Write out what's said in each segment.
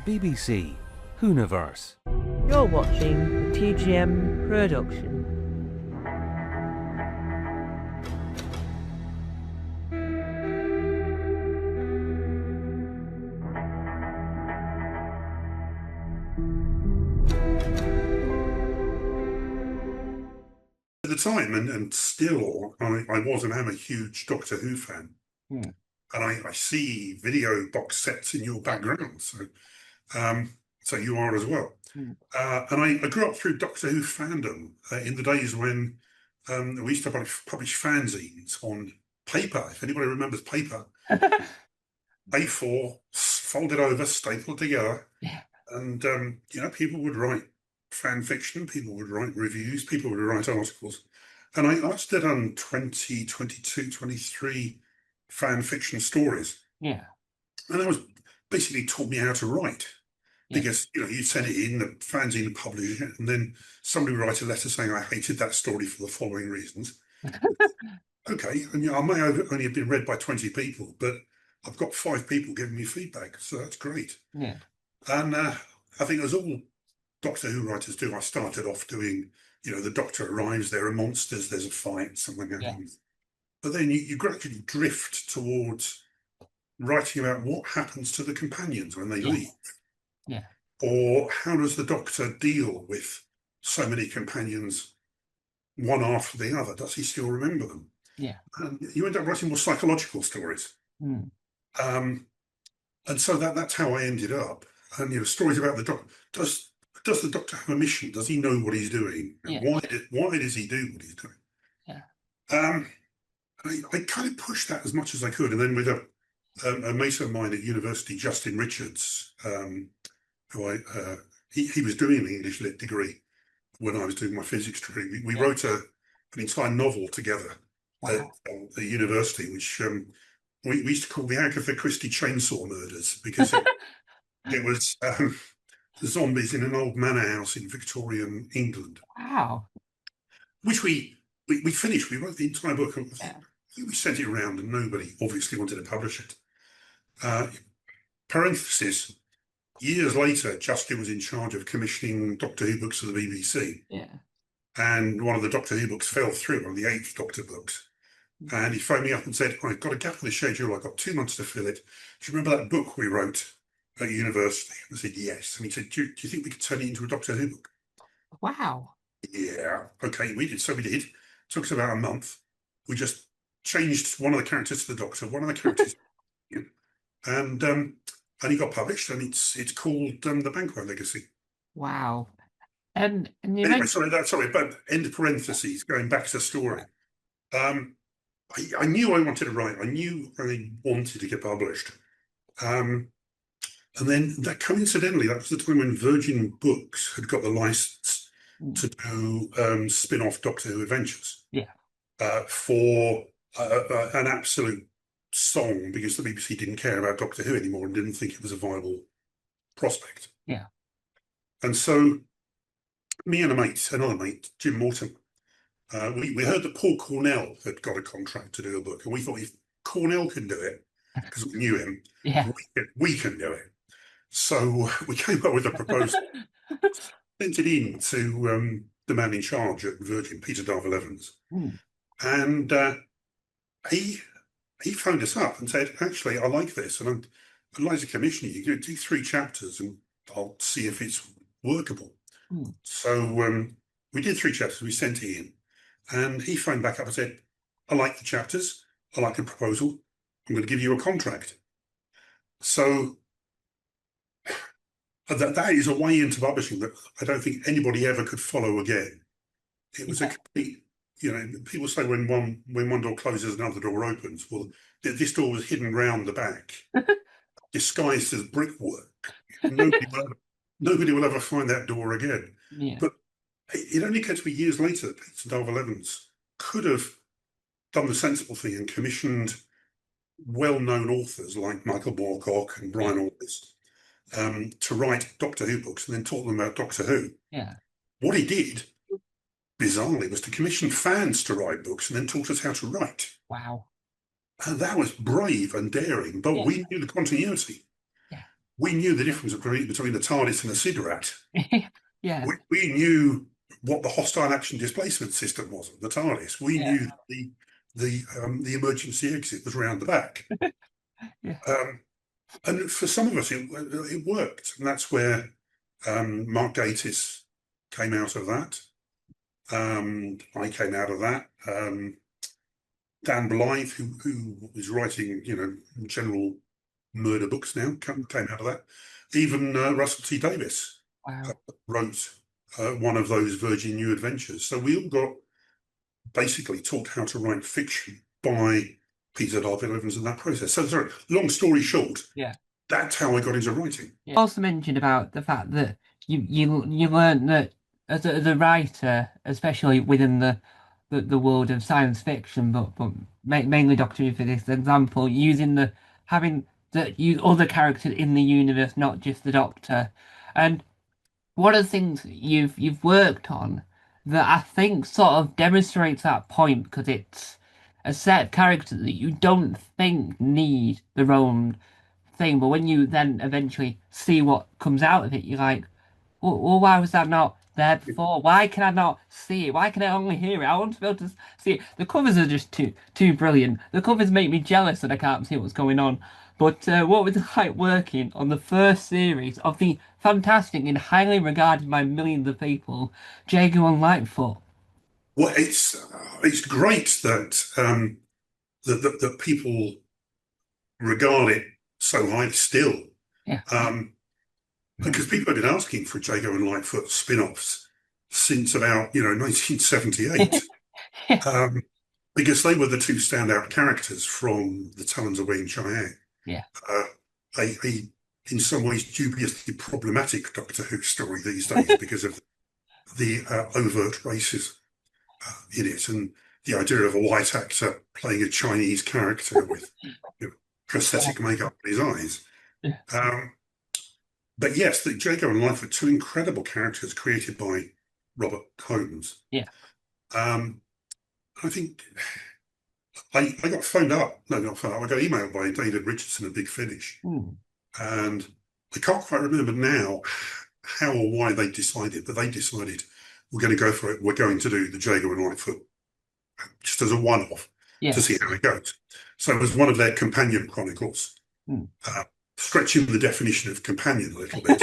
BBC Hooniverse. You're watching the TGM production. At the time, and still, I was and am a huge Doctor Who fan. And I see video box sets in your background, so you are as well. And I grew up through Doctor Who fandom in the days when we used to publish fanzines on paper. If anybody remembers paper, A4, folded over, stapled together. Yeah. And, people would write fan fiction, people would write reviews, people would write articles. And I must have done 20, 22, 23 fan fiction stories. Yeah. And that was basically taught me how to write. Yeah. Because, you send it in, the fanzine would publish it, and then somebody would write a letter saying, I hated that story for the following reasons. Okay, and I may only have been read by 20 people, but I've got 5 people giving me feedback, so that's great. Yeah. And I think as all Doctor Who writers do, I started off doing, the Doctor arrives, there are monsters, there's a fight, something happens. But then you gradually drift towards writing about what happens to the companions when they leave. Yeah. Or how does the Doctor deal with so many companions, one after the other? Does he still remember them? Yeah. And you end up writing more psychological stories. And so that's how I ended up. And stories about the Doctor. Does the Doctor have a mission? Does he know what he's doing? Yeah. Why does he do what he's doing? Yeah. I kind of pushed that as much as I could, and then with a mate of mine at university, Justin Richards, who he was doing an English Lit degree when I was doing my physics degree. We wrote an entire novel together at the university, which we used to call the Agatha Christie Chainsaw Murders, because it was zombies in an old manor house in Victorian England. Wow. Which we finished. We wrote the entire book. We sent it around, and nobody obviously wanted to publish it. Parenthesis. Years later, Justin was in charge of commissioning Doctor Who books for the BBC. Yeah. And one of the Doctor Who books fell through, one of the 8th Doctor books. And he phoned me up and said, I've got a gap in the schedule. I've got 2 months to fill it. Do you remember that book we wrote at university? I said, yes. And he said, do you think we could turn it into a Doctor Who book? Wow. Yeah. Okay, we did. So we did. It took us about a month. We just changed one of the characters to the Doctor, one of the characters. And he got published, and it's called The Banquo Legacy. Wow. And you anyway, sorry, but end parentheses, going back to the story. I knew I wanted to write. I knew I wanted to get published. And then that coincidentally, that was the time when Virgin Books had got the license to do spin-off Doctor Who adventures. Yeah. For an absolute song, because the BBC didn't care about Doctor Who anymore and didn't think it was a viable prospect. Yeah. And so me and another mate, Jim Morton, we heard that Paul Cornell had got a contract to do a book, and we thought if Cornell can do it, because we knew him, we can do it. So we came up with a proposal, sent it in to the man in charge at Virgin, Peter Darvill Evans, and he phoned us up and said, actually, I like this, and I'd like to commission you. You do 3 chapters, and I'll see if it's workable. So we did 3 chapters, we sent it in, and he phoned back up and said, I like the chapters, I like the proposal, I'm going to give you a contract. So that is a way into publishing that I don't think anybody ever could follow again. It was a complete, people say when one door closes, another door opens. Well, this door was hidden round the back, disguised as brickwork. Nobody will ever find that door again. Yeah. But it only came to me years later that Peter Darvill Evans could have done the sensible thing and commissioned well-known authors like Michael Moorcock and Brian August to write Doctor Who books and then taught them about Doctor Who. Yeah. What he did, bizarrely, was to commission fans to write books and then taught us how to write. Wow. And that was brave and daring, but we knew the continuity. Yeah. we knew the difference between the TARDIS and a cigarette. Yeah, We knew what the hostile action displacement system was of the TARDIS. We yeah, knew the emergency exit was round the back. yeah. And for some of us, it worked, and that's where Mark Gatiss came out of that. I came out of that. Dan Blythe, who is writing, general murder books now, came out of that. Even Russell T Davies Wow. wrote one of those Virgin New Adventures. So we all got basically taught how to write fiction by Peter Darvill Evans in that process. So, sorry, long story short, Yeah. that's how I got into writing. You also mentioned about the fact that you learned that as a writer, especially within the world of science fiction, but mainly Doctor Who for this example, having use other characters in the universe, not just the Doctor. And one of the things you've worked on that I think sort of demonstrates that point, because it's a set of characters that you don't think need their own thing, but when you then eventually see what comes out of it, you're like, well, why was that not there before? Why can I not see it? Why can I only hear it? I want to be able to see it. The covers are just too brilliant. The covers make me jealous that I can't see what's going on. But what was it like working on the first series of the fantastic and highly regarded by millions of people, Jago and Lightfoot? Well, it's great that that people regard it so highly still. Yeah. Because people have been asking for Jago and Lightfoot spin-offs since about 1978. Because they were the two standout characters from the Talons of Weng-Chiang. Yeah. A in some ways dubiously problematic Doctor Who story these days because of the overt racism in it, and the idea of a white actor playing a Chinese character with prosthetic makeup on his eyes. Yeah. But yes, the Jago and Lightfoot, two incredible characters created by Robert Holmes. Yeah. I think I got phoned up. No, not phoned up. I got emailed by David Richardson at Big Finish. And I can't quite remember now how or why they decided, but they decided we're going to go for it. We're going to do the Jago and Lightfoot just as a one-off to see how it goes. So it was one of their companion chronicles, stretching the definition of companion a little bit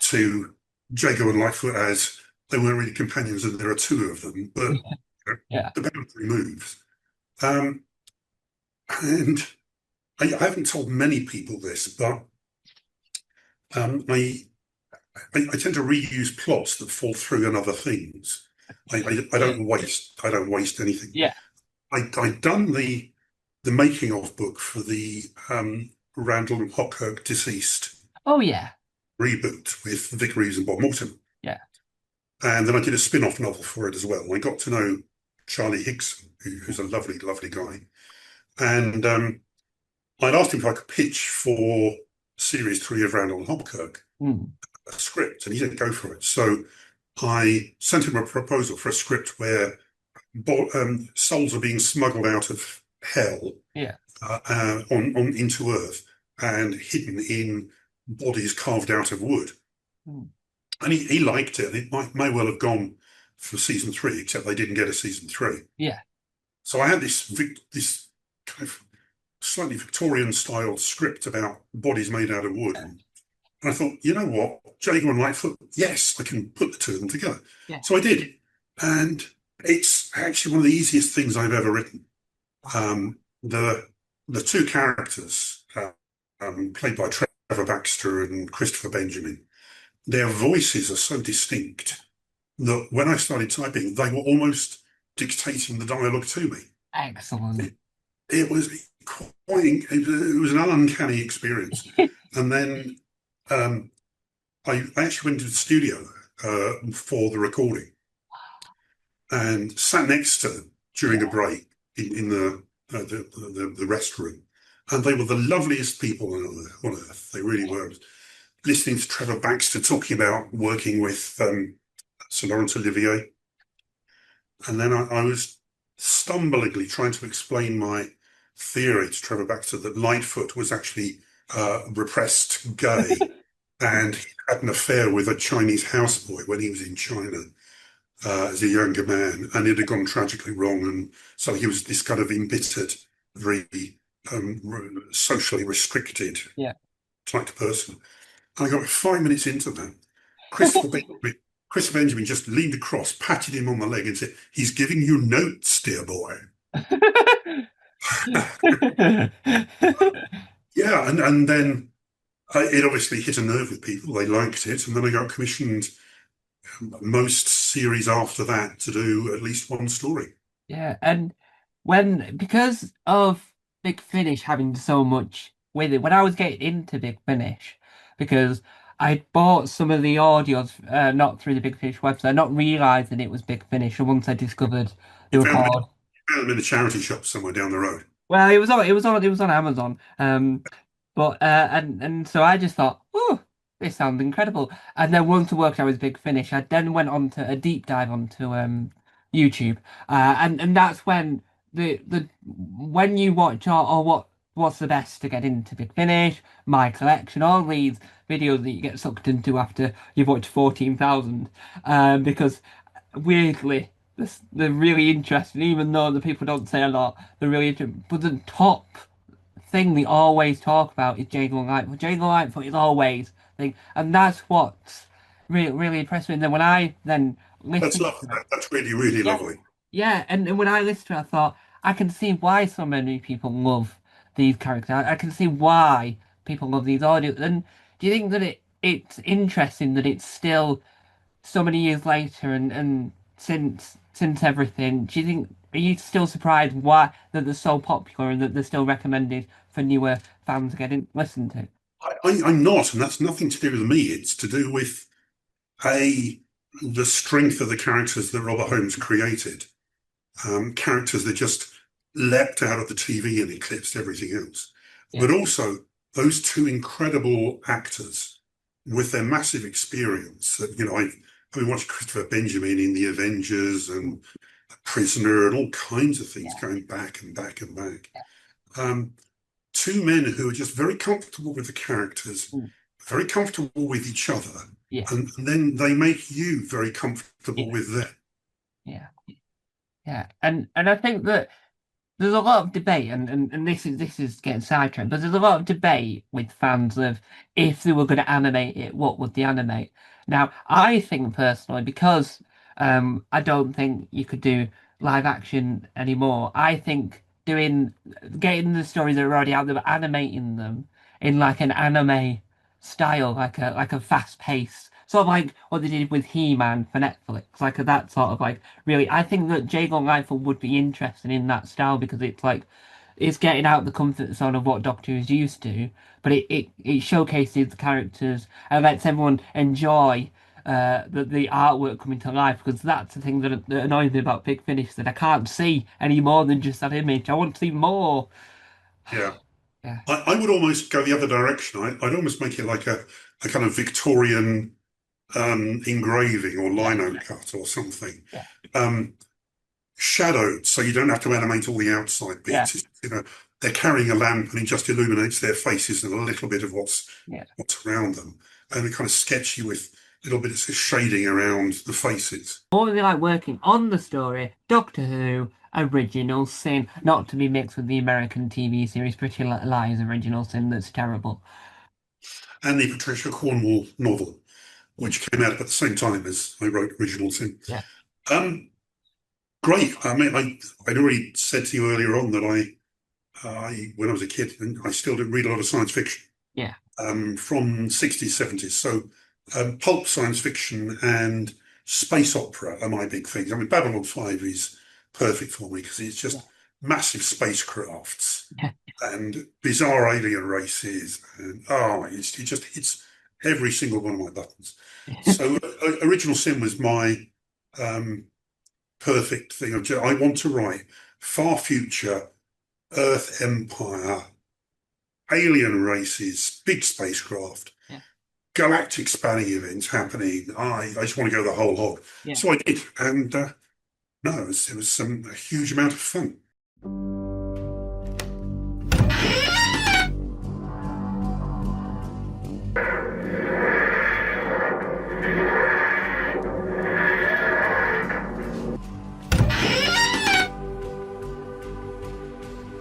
to Jago and Lightfoot as they weren't really companions and there are two of them, but the boundary moves. And I haven't told many people this, but I tend to reuse plots that fall through in other things. I don't waste anything. Yeah. I'd done the making of book for the Randall and Hopkirk Deceased. Oh yeah. Reboot with Vic Reeves and Bob Mortimer. Yeah. And then I did a spin-off novel for it as well. I got to know Charlie Higson, who's a lovely, lovely guy. And I'd asked him if I could pitch for Series 3 of Randall and Hopkirk a script, and he said go for it. So I sent him a proposal for a script where souls are being smuggled out of hell on into Earth and hidden in bodies carved out of wood. And he liked it. It may well have gone for season 3, except they didn't get a season 3. Yeah. So I had this kind of slightly Victorian style script about bodies made out of wood. And I thought, you know what, Jago and Lightfoot, yes, I can put the two of them together. Yeah. So I did. And it's actually one of the easiest things I've ever written. The two characters, played by Trevor Baxter and Christopher Benjamin, their voices are so distinct that when I started typing, they were almost dictating the dialogue to me. Excellent. It was it was an uncanny experience. And then I actually went to the studio for the recording and sat next to them during a break in the restroom. And they were the loveliest people on earth. They really were. Listening to Trevor Baxter talking about working with Sir Laurence Olivier. And then I was stumblingly trying to explain my theory to Trevor Baxter that Lightfoot was actually repressed gay, and he had an affair with a Chinese houseboy when he was in China as a younger man, and it had gone tragically wrong, and so he was this kind of embittered, very socially restricted Yeah. type person. And I got 5 minutes into that. Christopher Benjamin just leaned across, patted him on the leg, and said, "He's giving you notes, dear boy." Yeah, and then it obviously hit a nerve with people. They liked it, and then I got commissioned most series after that to do at least one story. Yeah, and because of Big Finish having so much with it, when I was getting into Big Finish, because I bought some of the audios, not through the Big Finish website, not realizing it was Big Finish, and once I discovered they You were called. found them in a charity shop somewhere down the road. Well, it was on Amazon. But and so I just thought, oh, this sounds incredible. And then once I worked out with Big Finish, I then went on to a deep dive onto YouTube. And that's when when you watch what's the best to get into Big Finish, my collection, all these videos that you get sucked into after you've watched 14,000. Because weirdly, they're really interesting, even though the people don't say a lot, they're really interesting. But the top thing they always talk about is Jago Lightfoot. Jago Lightfoot is always thing, and that's what's really impressed me. And then when I then That's listened lovely. to it, That's really, really yeah, lovely. yeah, and when I listened to it, I thought I can see why so many people love these characters. I can see why people love these audios. And do you think that it's interesting that it's still so many years later and since everything, do you think are you still surprised why that they're so popular and that they're still recommended for newer fans to get in listen to? I'm not, and that's nothing to do with me. It's to do with the strength of the characters that Robert Holmes created. Characters that just leapt out of the TV and eclipsed everything else. Yeah. But also those two incredible actors with their massive experience. I've been watching Christopher Benjamin in The Avengers and Prisoner and all kinds of things going back and back and back. Two men who are just very comfortable with the characters, very comfortable with each other, Yeah. and then they make you very comfortable with them. Yeah. Yeah. And I think that there's a lot of debate, and this is getting sidetracked, but there's a lot of debate with fans of if they were going to animate it, what would they animate? Now, I think personally, because I don't think you could do live action anymore, I think getting the stories that are already out there, but animating them in like an anime style, like a fast pace, sort of like what they did with He-Man for Netflix, like that sort of like really. I think that Jago Lightfoot would be interested in that style because it's like it's getting out the comfort zone of what Doctor Who's used to, but it showcases the characters and lets everyone enjoy the artwork coming to life, because that's the thing that annoys me about Big Finish, that I can't see any more than just that image. I want to see more. Yeah. Yeah. I would almost go the other direction. I'd almost make it like a kind of Victorian engraving or lino cut or something. Yeah. Shadowed, so you don't have to animate all the outside bits. Yeah. They're carrying a lamp and it just illuminates their faces and a little bit of what's around them, and it kind of sketchy with little bits of shading around the faces. What would be like working on the story Doctor Who Original Sin, not to be mixed with the American TV series Pretty Lies Original Sin, that's terrible. And the Patricia Cornwall novel, which came out at the same time as I wrote Original Sin. Yeah. Great. I mean, I'd already said to you earlier on that I when I was a kid, and I still didn't read a lot of science fiction. Yeah. From 60s, 70s. So pulp science fiction and space opera are my big things. I mean, Babylon 5 is perfect for me because it's just massive spacecrafts and bizarre alien races, and it's every single one of my buttons. So Original Sin was my perfect thing. I want to write far future, Earth Empire, alien races, big spacecraft, galactic spanning events happening. I just want to go the whole hog. Yeah. So I did, and no, it was a huge amount of fun.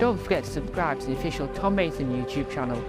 Don't forget to subscribe to the official Tom Mason YouTube channel.